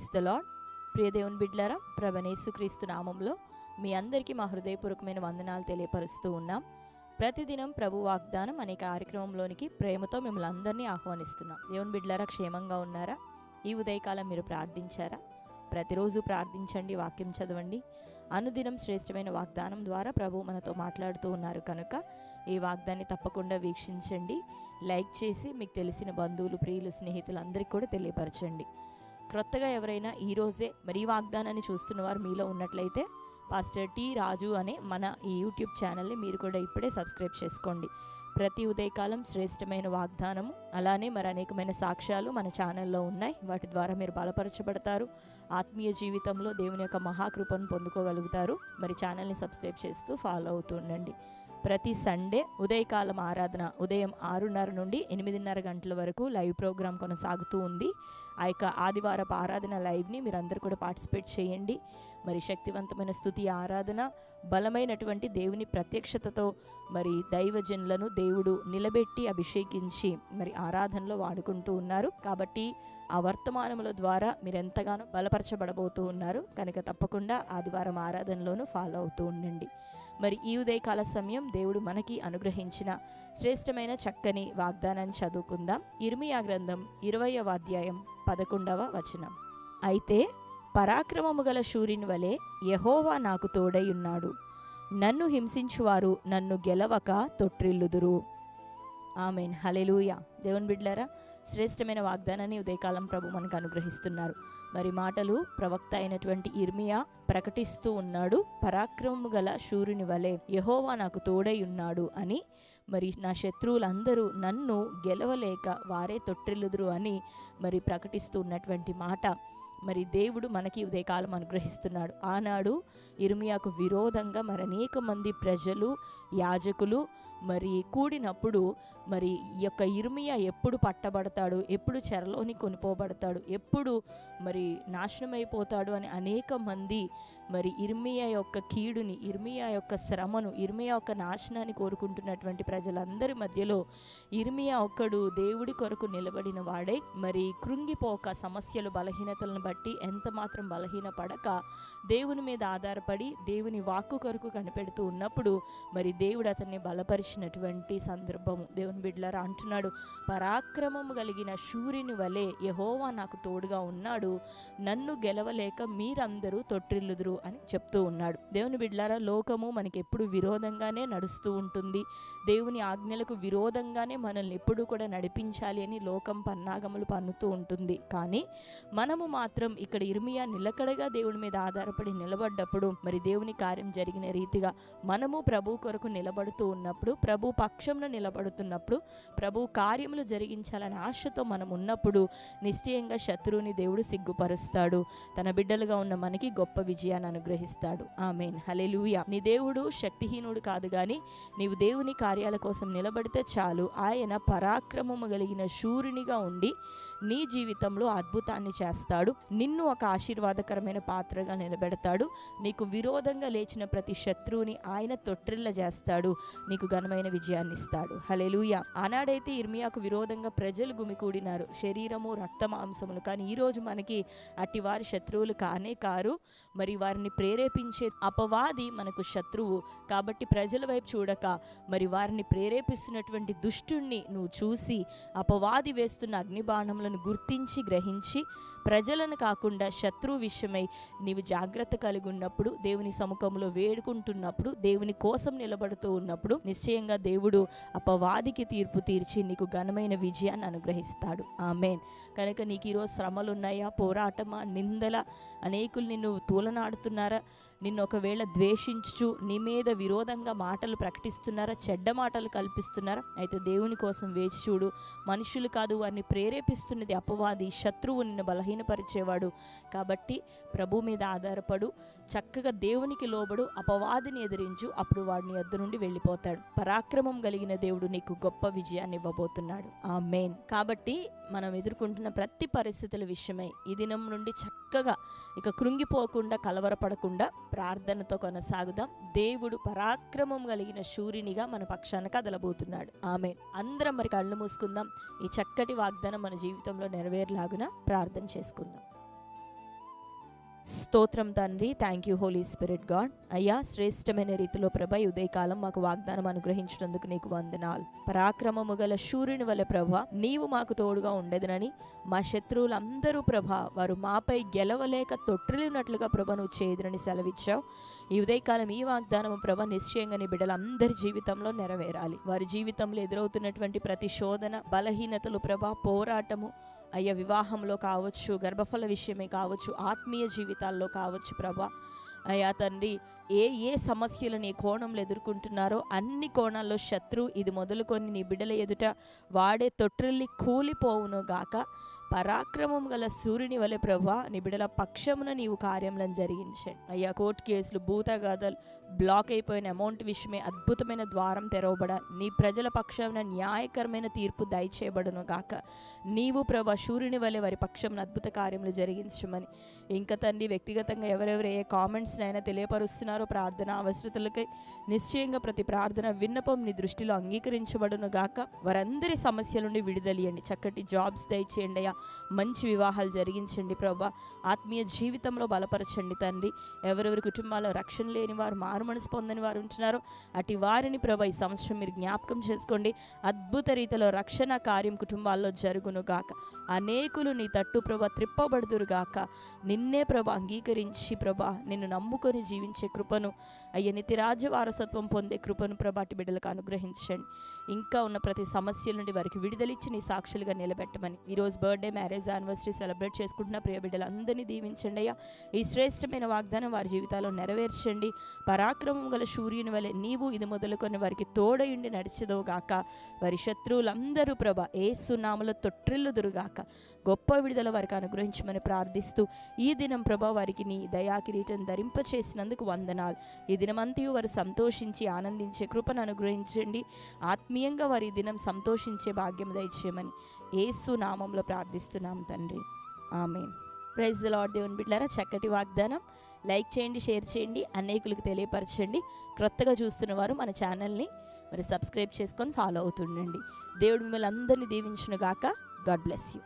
Praise the lord. ప్రియ దేవుని బిడ్డలారా, ప్రభువైన యేసుక్రీస్తు నామంలో మీ అందరికీ మా హృదయపూర్వకమైన వందనాలు తెలియపరుస్తూ ఉన్నాం. ప్రతిదినం ప్రభు వాగ్దానం అనే కార్యక్రమంలోనికి ప్రేమతో మిమ్మల్ని అందరినీ ఆహ్వానిస్తున్నాం. దేవుని బిడ్డలారా, క్షేమంగా ఉన్నారా? ఈ ఉదయకాలం మీరు ప్రార్థించారా? ప్రతిరోజు ప్రార్థించండి, వాక్యం చదవండి. అనుదినం శ్రేష్టమైన వాగ్దానం ద్వారా ప్రభు మనతో మాట్లాడుతూ ఉన్నారు కనుక ఈ వాగ్దాన్ని తప్పకుండా వీక్షించండి. లైక్ చేసి మీకు తెలిసిన బంధువులు, ప్రియులు, స్నేహితులు అందరికీ కూడా తెలియపరచండి. క్రొత్తగా ఎవరైనా ఈరోజే మరి ఈ వాగ్దానాన్ని చూస్తున్న వారు మీలో ఉన్నట్లయితే పాస్టర్ టి రాజు అనే మన ఈ యూట్యూబ్ ఛానల్ని మీరు కూడా ఇప్పుడే సబ్స్క్రైబ్ చేసుకోండి. ప్రతి ఉదయకాలం శ్రేష్టమైన వాగ్దానము, అలానే మరి అనేకమైన సాక్ష్యాలు మన ఛానల్లో ఉన్నాయి. వాటి ద్వారా మీరు బలపరచబడతారు, ఆత్మీయ జీవితంలో దేవుని యొక్క మహాకృపను పొందుకోగలుగుతారు. మరి ఛానల్ని సబ్స్క్రైబ్ చేస్తూ ఫాలో అవుతూ ఉండండి. ప్రతి సండే ఉదయకాలం ఆరాధన ఉదయం 6:30 నుండి 8:30 గంటల వరకు లైవ్ ప్రోగ్రాం కొనసాగుతూ ఉంది. ఆ యొక్క ఆదివారపు ఆరాధన లైవ్ని మీరందరూ కూడా పార్టిసిపేట్ చేయండి. మరి శక్తివంతమైన స్తుతి ఆరాధన, బలమైనటువంటి దేవుని ప్రత్యక్షతతో మరి దైవజనులను దేవుడు నిలబెట్టి అభిషేకించి మరి ఆరాధనలో వాడుకుంటూ ఉన్నారు. కాబట్టి ఆ వర్తమానముల ద్వారా మీరు ఎంతగానో బలపరచబడబోతూ ఉన్నారు కనుక తప్పకుండా ఆదివారం ఆరాధనలోనూ ఫాలో అవుతూ ఉండండి. మరి ఈ ఉదయకాల సమయం దేవుడు మనకి అనుగ్రహించిన శ్రేష్టమైన చక్కని వాగ్దానాన్ని చదువుకుందాం. ఇర్మియా గ్రంథం 20వ అధ్యాయం 11వ వచనం. అయితే పరాక్రమము గల శూరుని వలె యెహోవా నాకు తోడై ఉన్నాడు, నన్ను హింసించువారు నన్ను గెలవక తొట్రిల్లుదురు. ఆమేన్, హల్లెలూయా. దేవుని బిడ్డలారా, శ్రేష్టమైన వాగ్దానాన్ని ఉదయకాలం ప్రభు మనకు అనుగ్రహిస్తున్నారు. మరి మాటలు ప్రవక్త అయినటువంటి ఇర్మియా ప్రకటిస్తూ ఉన్నాడు. పరాక్రమము గల శూరుని వలె యెహోవా నాకు తోడై ఉన్నాడు అని, మరి నా శత్రువులందరూ నన్ను గెలవలేక వారే తొట్టిల్లుదురు అని మరి ప్రకటిస్తూ ఉన్నటువంటి మాట మరి దేవుడు మనకి ఉదయకాలం అనుగ్రహిస్తున్నాడు. ఆనాడు ఇర్మియాకు విరోధంగా మరి అనేక మంది ప్రజలు, యాజకులు మరి కూడినప్పుడు మరి ఈ యొక్క ఇర్మియా ఎప్పుడు పట్టబడతాడు, ఎప్పుడు చెరలోని కొనిపోబడతాడు, ఎప్పుడు మరి నాశనమైపోతాడు అని అనేక మంది మరి ఇర్మియా యొక్క కీడుని, ఇర్మియా యొక్క శ్రమను, ఇర్మియా యొక్క నాశనాన్ని కోరుకుంటున్నటువంటి ప్రజలందరి మధ్యలో ఇర్మియా ఒక్కడు దేవుడి కొరకు నిలబడిన వాడై మరి కృంగిపోక, సమస్యలు బలహీనతలను బట్టి ఎంత మాత్రం బలహీన పడక దేవుని మీద ఆధారపడి దేవుని వాక్కు కొరకు కనిపెడుతూ ఉన్నప్పుడు మరి దేవుడు అతన్ని బలపరిచినటువంటి సందర్భము. దేవుని బిడ్డలారా అంటున్నాడు, పరాక్రమము కలిగిన శూరుని వలె యెహోవా నాకు తోడుగా ఉన్నాడు, నన్ను గెలవలేక మీరందరూ తొట్టిల్లుదురు అని చెప్తూ ఉన్నాడు. దేవుని బిడ్డలారా, లోకము మనకి ఎప్పుడు విరోధంగానే నడుస్తూ ఉంటుంది. దేవుని ఆజ్ఞలకు విరోధంగానే మనల్ని ఎప్పుడు కూడా నడిపించాలి అని లోకం పన్నాగములు పన్నుతూ ఉంటుంది. కానీ మనము మాత్రం ఇక్కడ ఇర్మియా నిలకడగా దేవుని మీద ఆధారపడి నిలబడ్డప్పుడు మరి దేవుని కార్యం జరిగిన రీతిగా మనము ప్రభు కొరకు నిలబడుతూ ఉన్నప్పుడు, ప్రభు పక్షంలో నిలబడుతున్నప్పుడు, ప్రభు కార్యములు జరిగించాలనే ఆశతో మనం ఉన్నప్పుడు నిశ్చయంగా శత్రువుని దేవుడు సిగ్గుపరుస్తాడు. తన బిడ్డలుగా ఉన్న మనకి గొప్ప విజయాన్ని అనుగ్రహిస్తాడు. ఆమేన్, హల్లెలూయా. నీ దేవుడు శక్తిహీనుడు కాదు, కానీ నీవు దేవుని కార్యాల కోసం నిలబడితే చాలు. ఆయన పరాక్రమము కలిగిన శూరునిగా ఉండి నీ జీవితంలో అద్భుతాన్ని చేస్తాడు. నిన్ను ఒక ఆశీర్వాదకరమైన పాత్రగా నిలబెడతాడు. నీకు విరోధంగా లేచిన ప్రతి శత్రువుని ఆయన తొట్టిల్ల చేస్తాడు. నీకు ఘనమైన విజయాన్ని ఇస్తాడు. హల్లెలూయా. ఆనాడైతే ఇర్మియాకు విరోధంగా ప్రజలు గుమికూడినారు, శరీరము రక్త మాంసములు. కానీ ఈరోజు మనకి అట్టి వారి శత్రువులు కానే కారు. మరి వారిని ప్రేరేపించే అపవాది మనకు శత్రువు. కాబట్టి ప్రజల వైపు చూడక మరి వారిని ప్రేరేపిస్తున్నటువంటి దుష్టుణ్ణి నువ్వు చూసి అపవాది వేస్తున్న అగ్నిబాణములను గుర్తించి గ్రహించి ప్రజలను కాకుండా శత్రువు విషయమై నీవు జాగ్రత్త కలిగి ఉన్నప్పుడు, దేవుని సముఖంలో వేడుకుంటున్నప్పుడు, దేవుని కోసం నిలబడుతూ ఉన్నప్పుడు నిశ్చయంగా దేవుడు అపవాదికి తీర్పు తీర్చి నీకు ఘనమైన విజయాన్ని అనుగ్రహిస్తాడు. ఆమేన్. కనుక నీకు ఈరోజు శ్రమలు ఉన్నాయా, పోరాటమా, నిందల, అనేకులు నిన్ను తూలనాడుతున్నారా, నిన్ను ఒకవేళ ద్వేషించు నీ మీద విరోధంగా మాటలు ప్రకటిస్తున్నారా, చెడ్డ మాటలు కల్పిస్తున్నారా, అయితే దేవుని కోసం వేచి చూడు. మనుషులు కాదు, వారిని ప్రేరేపిస్తున్నది అపవాది, శత్రువు, నిన్ను బలహీనపరిచేవాడు. కాబట్టి ప్రభు మీద ఆధారపడు, చక్కగా దేవునికి లోబడు, అపవాదిని ఎదిరించు. అప్పుడు వాడిని యొద్ద నుండి వెళ్ళిపోతాడు. పరాక్రమం కలిగిన దేవుడు నీకు గొప్ప విజయాన్ని ఇవ్వబోతున్నాడు. ఆమేన్. కాబట్టి మనం ఎదుర్కొంటున్న ప్రతి పరిస్థితుల విషయమై ఈ దినం నుండి చక్కగా ఇక కృంగిపోకుండా, కలవరపడకుండా ప్రార్థనతో కొనసాగుదాం. దేవుడు పరాక్రమం కలిగిన శూరునిగా మన పక్షాన కదలబోతున్నాడు. ఆమేన్. అందరం మరి కళ్ళు మూసుకుందాం. ఈ చక్కటి వాగ్దానం మన జీవితంలో నెరవేరలాగున ప్రార్థన చేసుకుందాం. స్తోత్రం తండ్రి. Thank you Holy Spirit God. అయ్యా, శ్రేష్టమైన రీతిలో ప్రభ ఈ ఉదయకాలం మాకు వాగ్దానం అనుగ్రహించినందుకు నీకు వందనాలు. పరాక్రమము గల శూరుని వలె ప్రభ నీవు మాకు తోడుగా ఉండేదనని, మా శత్రువులందరూ ప్రభ వారు మాపై గెలవలేక తొట్టిల్లినట్లుగా ప్రభ నువ్వు చేయదునని సెలవిచ్చావు. ఈ ఉదయకాలం ఈ వాగ్దానం ప్రభ నిశ్చయంగా నీ బిడ్డలందరి జీవితంలో నెరవేరాలి. వారి జీవితంలో ఎదురవుతున్నటువంటి ప్రతి శోధన, బలహీనతలు ప్రభ, పోరాటము అయ్యా, వివాహంలో కావచ్చు, గర్భఫల విషయమే కావచ్చు, ఆత్మీయ జీవితాల్లో కావచ్చు ప్రభా. అయ్యా తండ్రి, ఏ సమస్యలను ఏ కోణంలో ఎదుర్కొంటున్నారో అన్ని కోణాల్లో శత్రువు ఇది మొదలుకొని నీ బిడ్డల ఎదుట వాడే తొట్టిల్లి కూలిపోవును గాక. పరాక్రమం గల సూర్యుని వలె ప్రభా నీ బిడ్డల పక్షమున నీవు కార్యములను జరిగించండి. అయ్యా, కోర్టు కేసులు, భూతగాథలు, బ్లాక్ అయిపోయిన అమౌంట్ విషయమే అద్భుతమైన ద్వారం తెరవబడ, నీ ప్రజల పక్షమున న్యాయకరమైన తీర్పు దయచేయబడును గాక. నీవు ప్రభా సూర్యుని వలె వారి పక్షమున అద్భుత కార్యములు జరిగించమని, ఇంకా తండ్రి వ్యక్తిగతంగా ఎవరెవరు ఏ కామెంట్స్నైనా తెలియపరుస్తున్నారో ప్రార్థన అవసరతలకై నిశ్చయంగా ప్రతి ప్రార్థన విన్నపం నీ దృష్టిలో అంగీకరించబడును గాక. వారందరి సమస్యల నుండి విడుదలియండి. చక్కటి జాబ్స్ దయచేయండి అయ్యా, మంచి వివాహాలు జరిగించండి ప్రభా. ఆత్మీయ జీవితంలో బలపరచండి తండ్రి. ఎవరెవరి కుటుంబాల్లో రక్షణ లేని వారు, మారు మనసు పొందని వారు ఉంటున్నారో అటు వారిని ప్రభా ఈ సంవత్సరం మీరు జ్ఞాపకం చేసుకోండి. అద్భుత రీతిలో రక్షణ కార్యం కుటుంబాల్లో జరుగును గాక. అనేకులు నీ తట్టు ప్రభా త్రిప్పబడుదురు గాక. నిన్నే ప్రభా అంగీకరించి ప్రభా నిన్ను నమ్ముకొని జీవించే కృపను, అయ్యా నిత్యరాజ్య వారసత్వం పొందే కృపను ప్రభాటి బిడ్డలకు అనుగ్రహించండి. ఇంకా ఉన్న ప్రతి సమస్యల నుండి వారికి విడుదలిచ్చి నీ సాక్షులుగా నిలబెట్టమని, ఈరోజు బర్త్డే, మ్యారేజ్ యానివర్సరీ సెలబ్రేట్ చేసుకుంటున్న ప్రియ బిడ్డలందరినీ దీవించండి అయ్యా. ఈ శ్రేష్టమైన వాగ్దానం వారి జీవితాల్లో నెరవేర్చండి. పరాక్రమం గల సూర్యుని వలె నీవు ఇది మొదలుకొని వారికి తోడయుండి నడిచెదవుగాక. వారి శత్రువులందరూ ప్రభ యేసు నామములో తొట్టిల్లుదురుగాక. గొప్ప విడుదల వారికి అనుగ్రహించమని ప్రార్థిస్తూ, ఈ దినం ప్రభ వారికి నీ దయా కిరీటం ధరింపచేసినందుకు వందనాలు. ఈ దినమంతయు వారు సంతోషించి ఆనందించే కృపను అనుగ్రహించండి. ఆత్మీయంగా వారి దినం సంతోషించే భాగ్యం దయచేయమని యేసు నామంలో ప్రార్థిస్తున్నాం తండ్రి, ఆమేన్. Praise the lord. దేవుని బిడ్డలారా, చక్కటి వాగ్దానం. లైక్ చేయండి, షేర్ చేయండి, అనేకులకు తెలియపరచండి. క్రొత్తగా చూస్తున్న వారు మన ఛానల్ని మరి సబ్స్క్రైబ్ చేసుకొని ఫాలో అవుతుండండి. దేవుడు మిమ్మల్ని అందరినీ దీవించును గాక. God bless you.